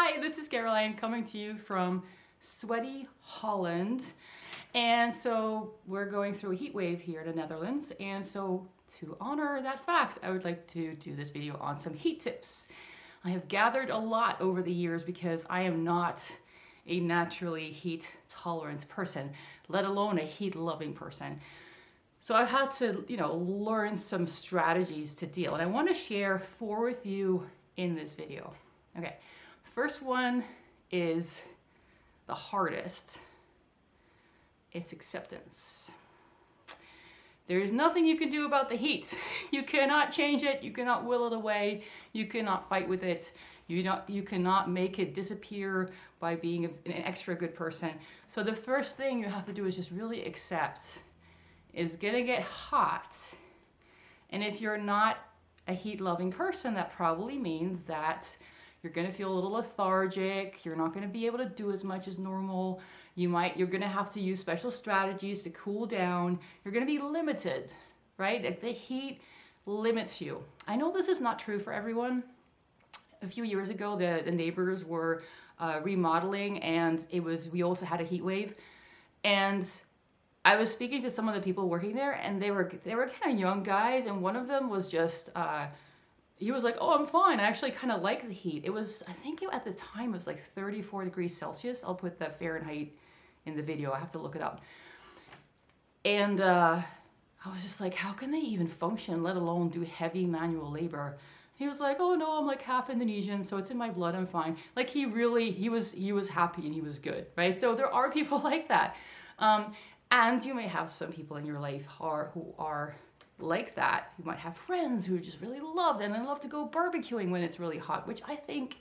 Hi, this is Caroline coming to you from sweaty Holland. And so we're going through a heat wave here in the Netherlands. And so to honor that fact, I would like to do this video on some heat tips. I have gathered a lot over the years because I am not a naturally heat tolerant person, let alone a heat loving person. So I've had to, learn some strategies to deal. And I want to share 4 with you in this video. Okay, first one is the hardest. It's acceptance. There is nothing you can do about the heat. You cannot change it. You cannot will it away. You cannot fight with it. You cannot make it disappear by being an extra good person. So the first thing you have to do is just really accept it's gonna get hot. And if you're not a heat loving person, that probably means that you're gonna feel a little lethargic. You're not gonna be able to do as much as normal. You're gonna have to use special strategies to cool down. You're gonna be limited, right? Like the heat limits you. I know this is not true for everyone. A few years ago, the neighbors were remodeling, and we also had a heat wave. And I was speaking to some of the people working there, and they were kind of young guys, and one of them was just he was like, "Oh, I'm fine. I actually kind of like the heat." I think at the time it was like 34 degrees Celsius. I'll put the Fahrenheit in the video. I have to look it up. And I was just like, how can they even function, let alone do heavy manual labor? He was like, "Oh no, I'm like half Indonesian, so it's in my blood. I'm fine." Like he was happy and he was good, right? So there are people like that. And you may have some people in your life who are like that. You might have friends who just really love it and they love to go barbecuing when it's really hot, which I think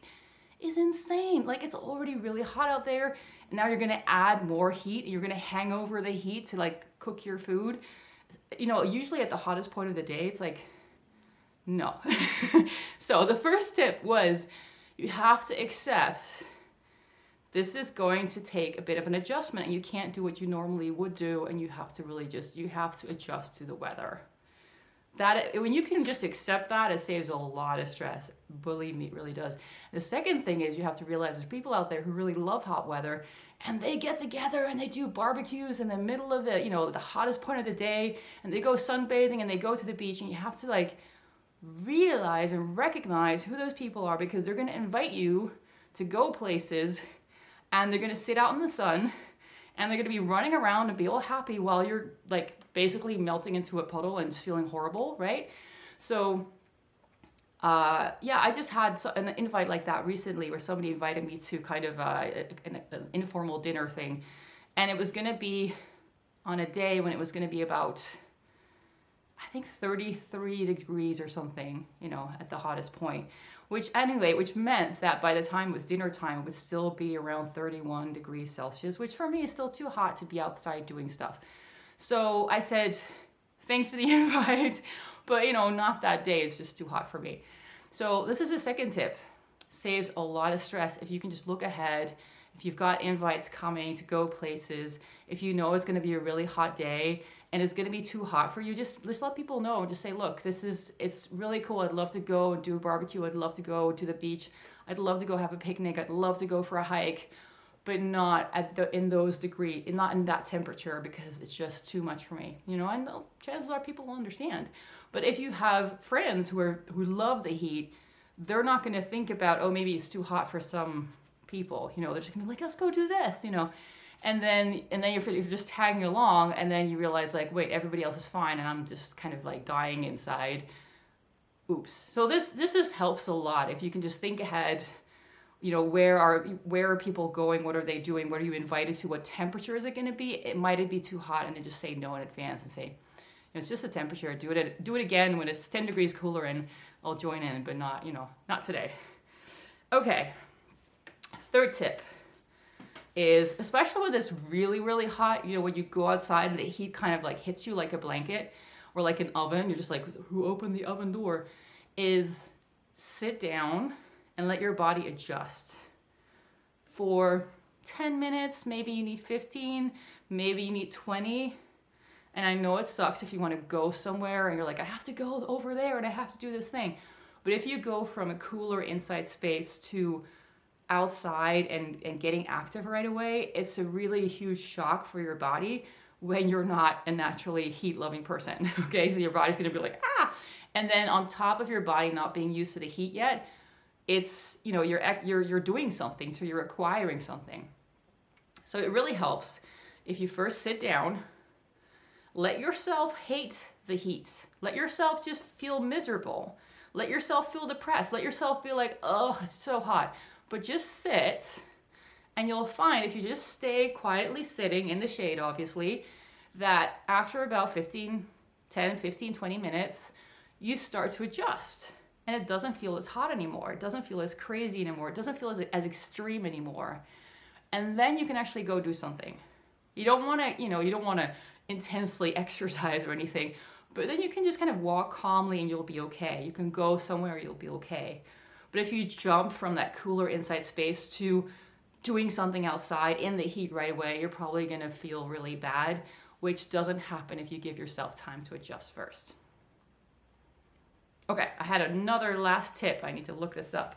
is insane. Like it's already really hot out there, and now you're gonna add more heat, and you're gonna hang over the heat to like cook your food. Usually at the hottest point of the day, it's like, no. So the first tip was you have to accept this is going to take a bit of an adjustment, and you can't do what you normally would do, and you have to adjust to the weather. When you can just accept that, it saves a lot of stress. Believe me, it really does. The second thing is you have to realize there's people out there who really love hot weather, and they get together and they do barbecues in the middle of the hottest point of the day, and they go sunbathing and they go to the beach, and you have to realize and recognize who those people are, because they're going to invite you to go places, and they're going to sit out in the sun, and they're going to be running around and be all happy while you're basically melting into a puddle and just feeling horrible, right? So I just had an invite like that recently where somebody invited me to kind of an informal dinner thing, and it was going to be on a day when it was going to be about, I think, 33 degrees or something, at the hottest point, which meant that by the time it was dinner time, it would still be around 31 degrees Celsius, which for me is still too hot to be outside doing stuff. So I said, thanks for the invite, but not that day. It's just too hot for me. So this is the second tip. Saves a lot of stress if you can just look ahead. If you've got invites coming to go places, if you know it's going to be a really hot day and it's going to be too hot for you, just let people know. Just say, look, it's really cool. I'd love to go and do a barbecue. I'd love to go to the beach. I'd love to go have a picnic. I'd love to go for a hike, but not in those degrees, not in that temperature, because it's just too much for me. And chances are people will understand. But if you have friends who love the heat, they're not going to think about, oh, maybe it's too hot for some people. They're just gonna be like, let's go do this, and then you're just tagging along, and then you realize wait, everybody else is fine and I'm just kind of dying inside. Oops. So this just helps a lot if you can just think ahead. Where are people going? What are they doing? What are you invited to? What temperature is it going to be? It might be too hot, and then just say no in advance and say, it's just a temperature. Do it again when it's 10 degrees cooler, and I'll join in, but not today. Okay. Third tip is, especially when it's really, really hot, when you go outside and the heat kind of hits you like a blanket or like an oven, you're just like, who opened the oven door? Is sit down and let your body adjust for 10 minutes. Maybe you need 15, maybe you need 20. And I know it sucks if you want to go somewhere and you're like, I have to go over there and I have to do this thing. But if you go from a cooler inside space to outside and getting active right away, it's a really huge shock for your body when you're not a naturally heat-loving person, okay? So your body's gonna be like, ah! And then on top of your body not being used to the heat yet, it's, you know, you're doing something, so you're acquiring something. So it really helps if you first sit down, let yourself hate the heat. Let yourself just feel miserable. Let yourself feel depressed. Let yourself be like, oh, it's so hot. But just sit, and you'll find if you just stay quietly sitting in the shade, obviously, that after about 10, 15, 20 minutes, you start to adjust. And it doesn't feel as hot anymore. It doesn't feel as crazy anymore. It doesn't feel as extreme anymore. And then you can actually go do something. You don't want to, intensely exercise or anything, but then you can just kind of walk calmly and you'll be okay. You can go somewhere, you'll be okay. But if you jump from that cooler inside space to doing something outside in the heat right away, you're probably gonna feel really bad, which doesn't happen if you give yourself time to adjust first. Okay, I had another last tip. I need to look this up.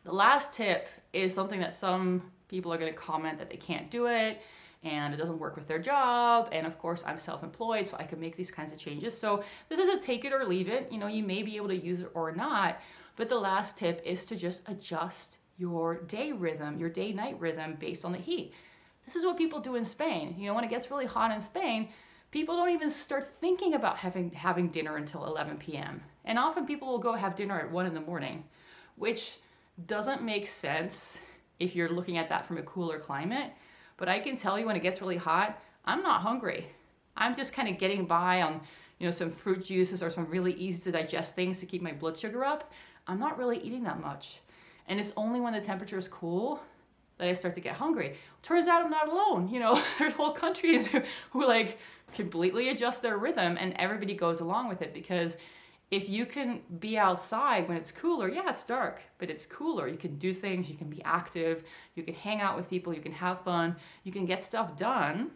The last tip is something that some people are going to comment that they can't do it and it doesn't work with their job. And of course, I'm self-employed, so I can make these kinds of changes. So this is a take it or leave it. You know, you may be able to use it or not. But the last tip is to just adjust your day rhythm, your day-night rhythm based on the heat. This is what people do in Spain. You know, when it gets really hot in Spain, people don't even start thinking about having dinner until 11 p.m. And often people will go have dinner at 1 in the morning, which doesn't make sense if you're looking at that from a cooler climate. But I can tell you when it gets really hot, I'm not hungry. I'm just kind of getting by on, you know, some fruit juices or some really easy to digest things to keep my blood sugar up. I'm not really eating that much. And it's only when the temperature is cool that I start to get hungry. Turns out I'm not alone. You know, there's whole countries who like completely adjust their rhythm and everybody goes along with it, because if you can be outside when it's cooler, yeah, it's dark, but it's cooler. You can do things, you can be active, you can hang out with people, you can have fun, you can get stuff done.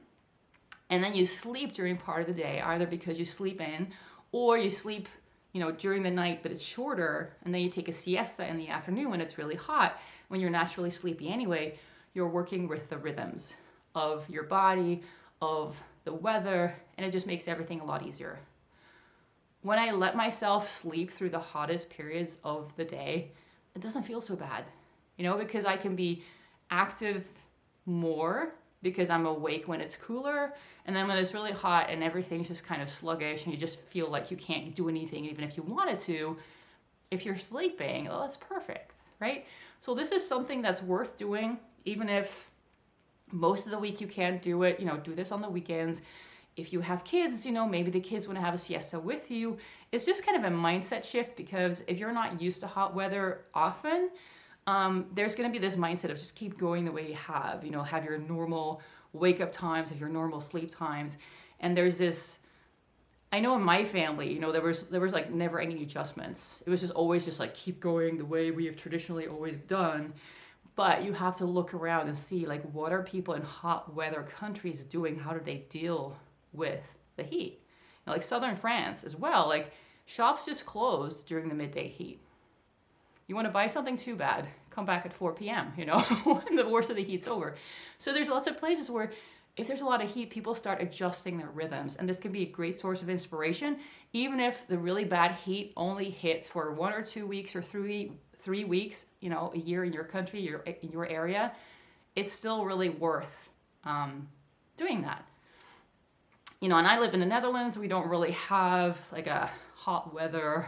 And then you sleep during part of the day, either because you sleep in or you sleep, you know, during the night, but it's shorter. And then you take a siesta in the afternoon when it's really hot. When you're naturally sleepy anyway, you're working with the rhythms of your body, of the weather, and it just makes everything a lot easier. When I let myself sleep through the hottest periods of the day, it doesn't feel so bad, you know, because I can be active more because I'm awake when it's cooler. And then when it's really hot and everything's just kind of sluggish and you just feel like you can't do anything even if you wanted to, if you're sleeping, well, that's perfect, right? So this is something that's worth doing, even if most of the week you can't do it. You know, do this on the weekends. If you have kids, you know, maybe the kids want to have a siesta with you. It's just kind of a mindset shift, because if you're not used to hot weather often, there's going to be this mindset of just keep going the way you have, you know, have your normal wake up times, have your normal sleep times. And there's this, I know in my family, you know, there was like never any adjustments. It was just always just like keep going the way we have traditionally always done. But you have to look around and see, like, what are people in hot weather countries doing? How do they deal with the heat? You know, like southern France as well, like shops just closed during the midday heat. You want to buy something, too bad, come back at 4 p.m., you know, when the worst of the heat's over. So there's lots of places where if there's a lot of heat, people start adjusting their rhythms. And this can be a great source of inspiration, even if the really bad heat only hits for 1 or 2 weeks or 3 weeks, you know, a year in your country, in your area. It's still really worth doing that. You know, and I live in the Netherlands. We don't really have like a hot weather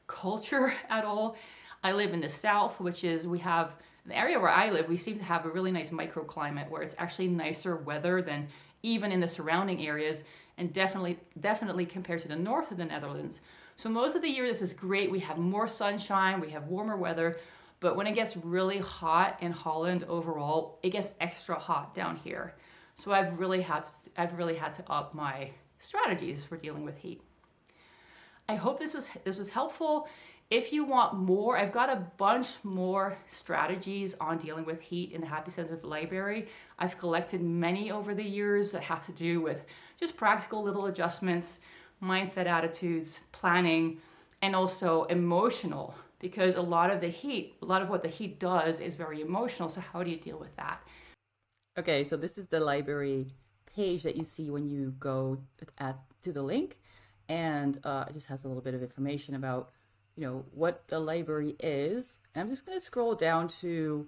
culture at all. I live in the south, which is, we have, the area where I live, we seem to have a really nice microclimate where it's actually nicer weather than even in the surrounding areas, and definitely compared to the north of the Netherlands. So most of the year, this is great. We have more sunshine, we have warmer weather, but when it gets really hot in Holland overall, it gets extra hot down here. So I've really had to up my strategies for dealing with heat. I hope this was helpful. If you want more, I've got a bunch more strategies on dealing with heat in the Happy Sensitive Library. I've collected many over the years that have to do with just practical little adjustments. mindset, attitudes, planning, and also emotional, because a lot of what the heat does is very emotional. So how do you deal with that? Okay, so this is the library page that you see when you go to the link, and it just has a little bit of information about, what the library is. And I'm just going to scroll down to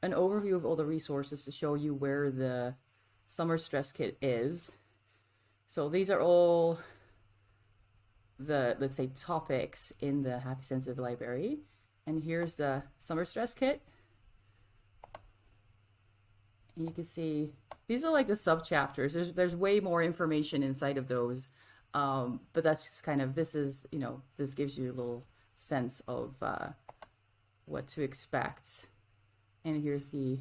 an overview of all the resources to show you where the Summer Stress Kit is. So these are all the, let's say, topics in the Happy Sensitive Library. And here's the Summer Stress Kit. And you can see these are like the sub chapters. There's way more information inside of those. But that's just kind of, this gives you a little sense of what to expect. And here's the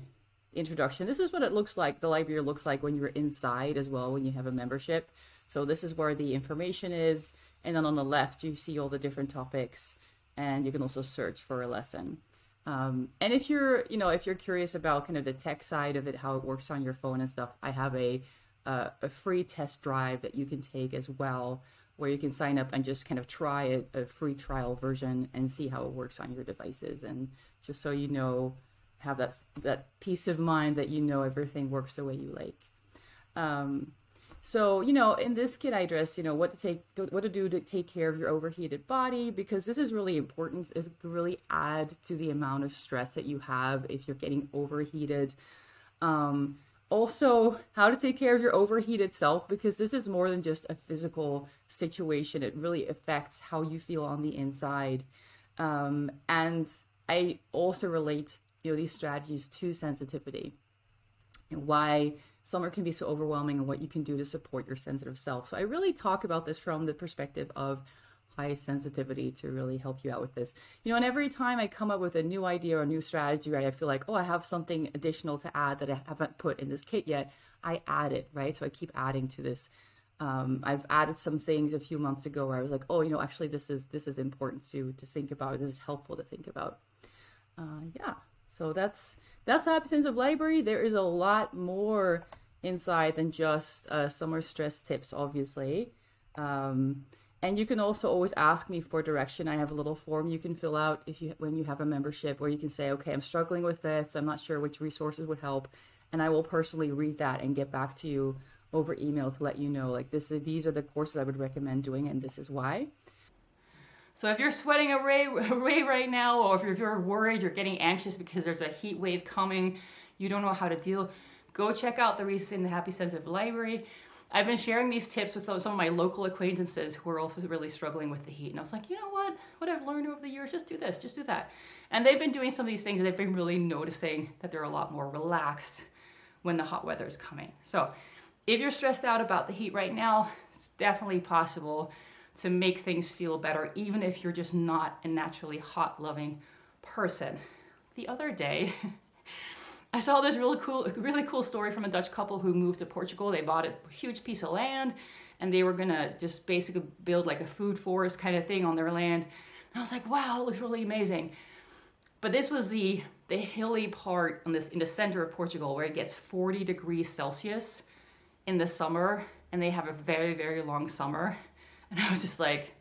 introduction. This is what it looks like, the library looks like when you're inside as well, when you have a membership. So this is where the information is. And then on the left, you see all the different topics, and you can also search for a lesson. And if you're curious about kind of the tech side of it, how it works on your phone and stuff, I have a free test drive that you can take as well, where you can sign up and just kind of try a free trial version and see how it works on your devices. And just so have that peace of mind that everything works the way you like. So, in this kit, I address, what to do to take care of your overheated body, because this is really important. It's really add to the amount of stress that you have if you're getting overheated. Also, how to take care of your overheated self, because this is more than just a physical situation. It really affects how you feel on the inside. And I also relate, these strategies to sensitivity and why summer can be so overwhelming and what you can do to support your sensitive self. So I really talk about this from the perspective of high sensitivity to really help you out with this. And every time I come up with a new idea or a new strategy, right, I feel like, I have something additional to add that I haven't put in this kit yet. I add it, right? So I keep adding to this. I've added some things a few months ago where I was like, actually this is important to think about. This is helpful to think about. So that's Happy Sensitive Library. There is a lot more inside than just summer stress tips, obviously. And you can also always ask me for direction. I have a little form you can fill out when you have a membership, where you can say, okay, I'm struggling with this. I'm not sure which resources would help. And I will personally read that and get back to you over email to let you know, like, these are the courses I would recommend doing, and this is why. So if you're sweating away right now, or if you're worried, you're getting anxious because there's a heat wave coming, you don't know how to deal, go check out the resources in the Happy Sensitive Library. I've been sharing these tips with some of my local acquaintances who are also really struggling with the heat. And I was like, what I've learned over the years, just do this, just do that. And they've been doing some of these things, and they've been really noticing that they're a lot more relaxed when the hot weather is coming. So if you're stressed out about the heat right now, it's definitely possible to make things feel better, even if you're just not a naturally hot loving person. The other day, I saw this really cool story from a Dutch couple who moved to Portugal. They bought a huge piece of land, and they were gonna just basically build like a food forest kind of thing on their land. And I was like, wow, it looks really amazing. But this was the hilly part in the center of Portugal, where it gets 40 degrees Celsius in the summer, and they have a very, very long summer. And I was just like,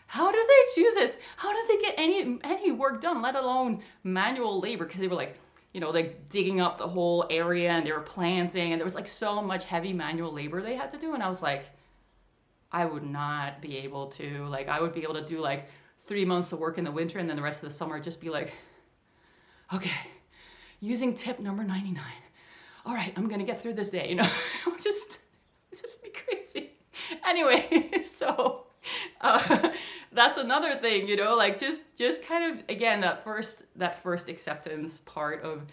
how do they do this? How did they get any work done, let alone manual labor? Because they were like, digging up the whole area, and they were planting, and there was like so much heavy manual labor they had to do. And I was like, I would not be able to. Like, I would be able to do like 3 months of work in the winter, and then the rest of the summer just be like, okay, using tip number 99. All right, I'm gonna get through this day. Just be crazy. Anyway, so that's another thing, like just kind of, again, that first acceptance part of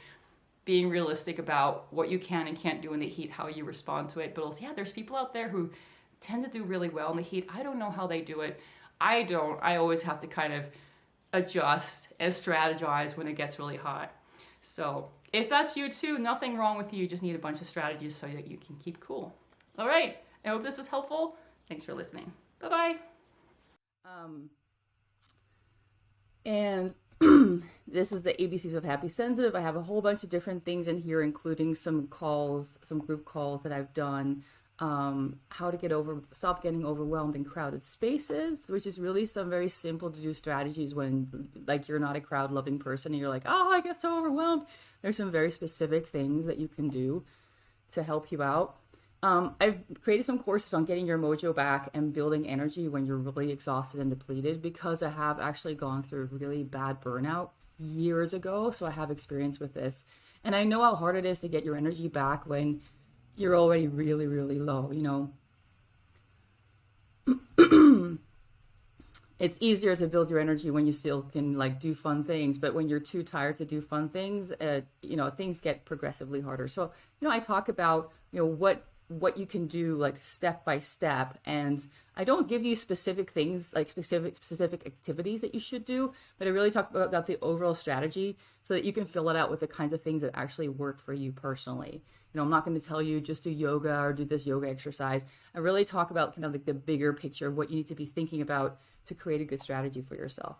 being realistic about what you can and can't do in the heat, how you respond to it. But also, there's people out there who tend to do really well in the heat. I don't know how they do it. I don't. I always have to kind of adjust and strategize when it gets really hot. So if that's you too, nothing wrong with you. You just need a bunch of strategies so that you can keep cool. All right. I hope this was helpful. Thanks for listening. Bye-bye. And this is the ABCs of Happy Sensitive. I have a whole bunch of different things in here, including some group calls that I've done how to stop getting overwhelmed in crowded spaces, which is really some very simple to do strategies when like you're not a crowd loving person and you're like, oh, I get so overwhelmed. There's some very specific things that you can do to help you out. I've created some courses on getting your mojo back and building energy when you're really exhausted and depleted, because I have actually gone through really bad burnout years ago. So I have experience with this. And I know how hard it is to get your energy back when you're already really, really low, you know. It's easier to build your energy when you still can like do fun things, but when you're too tired to do fun things, you know, things get progressively harder. So, you know, I talk about, you know, what you can do like step by step, and I don't give you specific things like specific activities that you should do, but I really talk about the overall strategy so that you can fill it out with the kinds of things that actually work for you personally. You know, I'm not going to tell you just do yoga or do this yoga exercise. I really talk about kind of like the bigger picture of what you need to be thinking about to create a good strategy for yourself.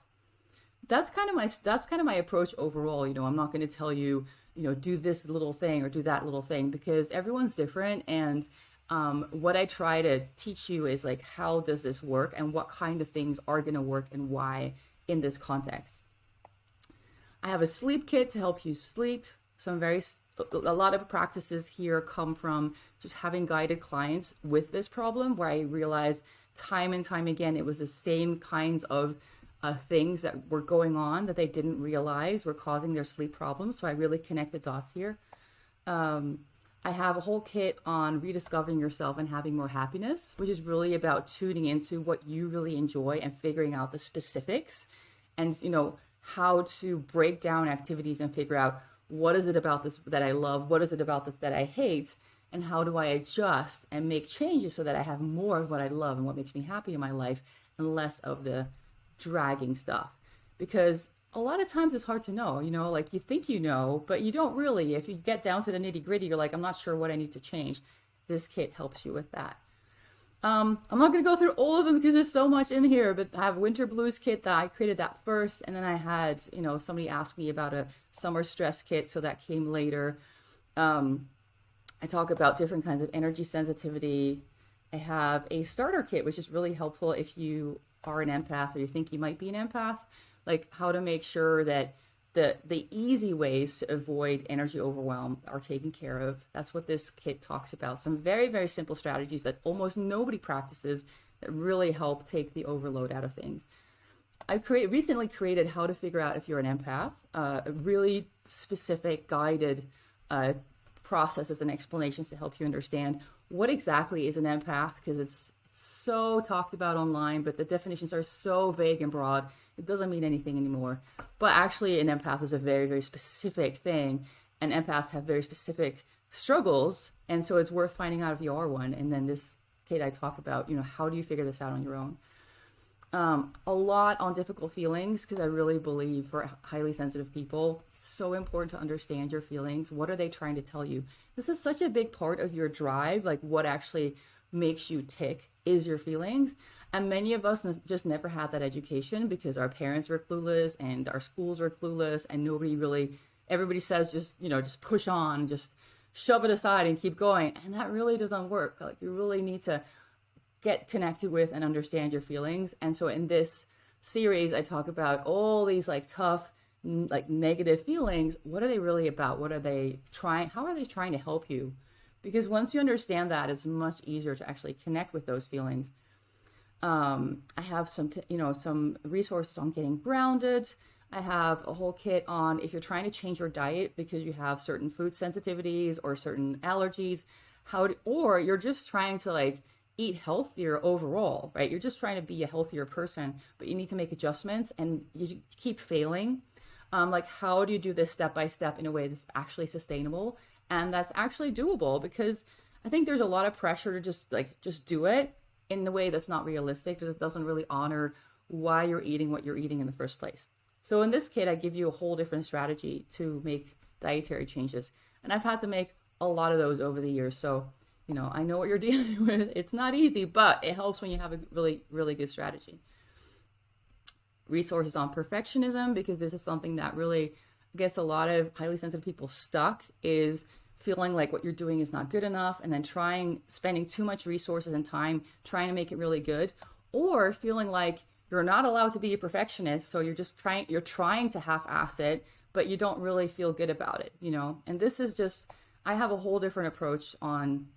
That's kind of my approach overall. You know, I'm not going to tell you, you know, do this little thing or do that little thing, because everyone's different. And what I try to teach you is like, how does this work and what kind of things are going to work and why in this context. I have a sleep kit to help you sleep. A lot of practices here come from just having guided clients with this problem, where I realized time and time again, it was the same kinds of things that were going on that they didn't realize were causing their sleep problems. So I really connect the dots here. I have a whole kit on rediscovering yourself and having more happiness, which is really about tuning into what you really enjoy and figuring out the specifics, and, you know, how to break down activities and figure out, what is it about this that I love? What is it about this that I hate? And how do I adjust and make changes so that I have more of what I love and what makes me happy in my life and less of the dragging stuff? Because a lot of times it's hard to know, you know, like you think you know, but you don't really. If you get down to the nitty gritty, you're like, I'm not sure what I need to change. This kit helps you with that. I'm not going to go through all of them because there's so much in here, but I have Winter Blues kit that I created that first. And then I had, you know, somebody asked me about a summer stress kit. So that came later. I talk about different kinds of energy sensitivity. I have a starter kit, which is really helpful if you are an empath or you think you might be an empath, like how to make sure that the easy ways to avoid energy overwhelm are taken care of. That's what this kit talks about. Some very, very simple strategies that almost nobody practices that really help take the overload out of things. I recently created how to figure out if you're an empath, a really specific guided processes and explanations to help you understand what exactly is an empath, because it's so talked about online, but the definitions are so vague and broad, it doesn't mean anything anymore. But actually, an empath is a very, very specific thing, and empaths have very specific struggles, and so it's worth finding out if you are one. And then this kit I talk about, you know, how do you figure this out on your own? A lot on difficult feelings, because I really believe for highly sensitive people, it's so important to understand your feelings. What are they trying to tell you? This is such a big part of your drive, like what actually makes you tick is your feelings. And many of us just never had that education because our parents were clueless and our schools were clueless, and everybody says just push on, just shove it aside and keep going. And that really doesn't work. Like, you really need to get connected with and understand your feelings. And so in this series, I talk about all these like tough, like negative feelings. What are they really about? How are they trying to help you? Because once you understand that, it's much easier to actually connect with those feelings. I have some resources on getting grounded. I have a whole kit on if you're trying to change your diet because you have certain food sensitivities or certain allergies, or you're just trying to like eat healthier overall, right? You're just trying to be a healthier person, but you need to make adjustments and you keep failing. Like, how do you do this step by step in a way that's actually sustainable and that's actually doable? Because I think there's a lot of pressure to just do it in a way that's not realistic, because it doesn't really honor why you're eating what you're eating in the first place. So in this kit, I give you a whole different strategy to make dietary changes. And I've had to make a lot of those over the years. So, you know, I know what you're dealing with. It's not easy, but it helps when you have a really, really good strategy. Resources on perfectionism, because this is something that really gets a lot of highly sensitive people stuck, is feeling like what you're doing is not good enough, and then spending too much resources and time trying to make it really good, or feeling like you're not allowed to be a perfectionist, so you're trying to half-ass it, but you don't really feel good about it, you know? And this is just, I have a whole different approach on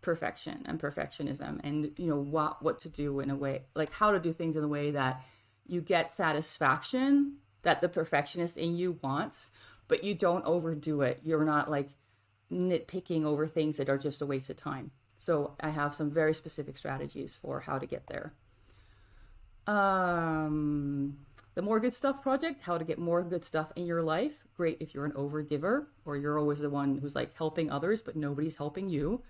perfection and perfectionism, and you know what to do in a way, like how to do things in a way that you get satisfaction that the perfectionist in you wants, but you don't overdo it. You're not like nitpicking over things that are just a waste of time. So I have some very specific strategies for how to get there. The More Good Stuff Project, how to get more good stuff in your life. Great if you're an overgiver, or you're always the one who's like helping others, but nobody's helping you.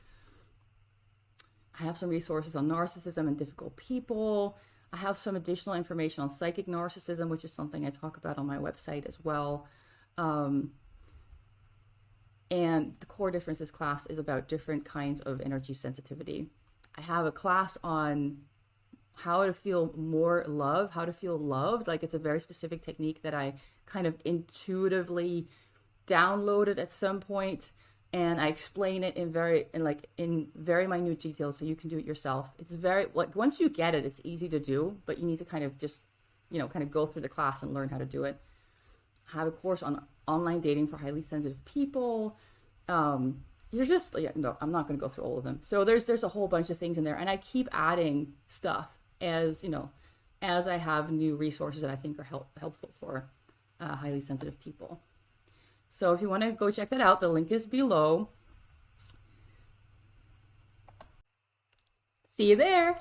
I have some resources on narcissism and difficult people. I have some additional information on psychic narcissism, which is something I talk about on my website as well. And the Core Differences class is about different kinds of energy sensitivity. I have a class on how to feel more love, how to feel loved. Like, it's a very specific technique that I kind of intuitively downloaded at some point, and I explain it in very minute detail, so you can do it yourself. It's very, like, once you get it, it's easy to do, but you need to kind of just, you know, kind of go through the class and learn how to do it. I have a course on online dating for highly sensitive people. I'm not going to go through all of them. So there's a whole bunch of things in there, and I keep adding stuff as, you know, as I have new resources that I think are helpful for highly sensitive people. So if you want to go check that out, the link is below. See you there.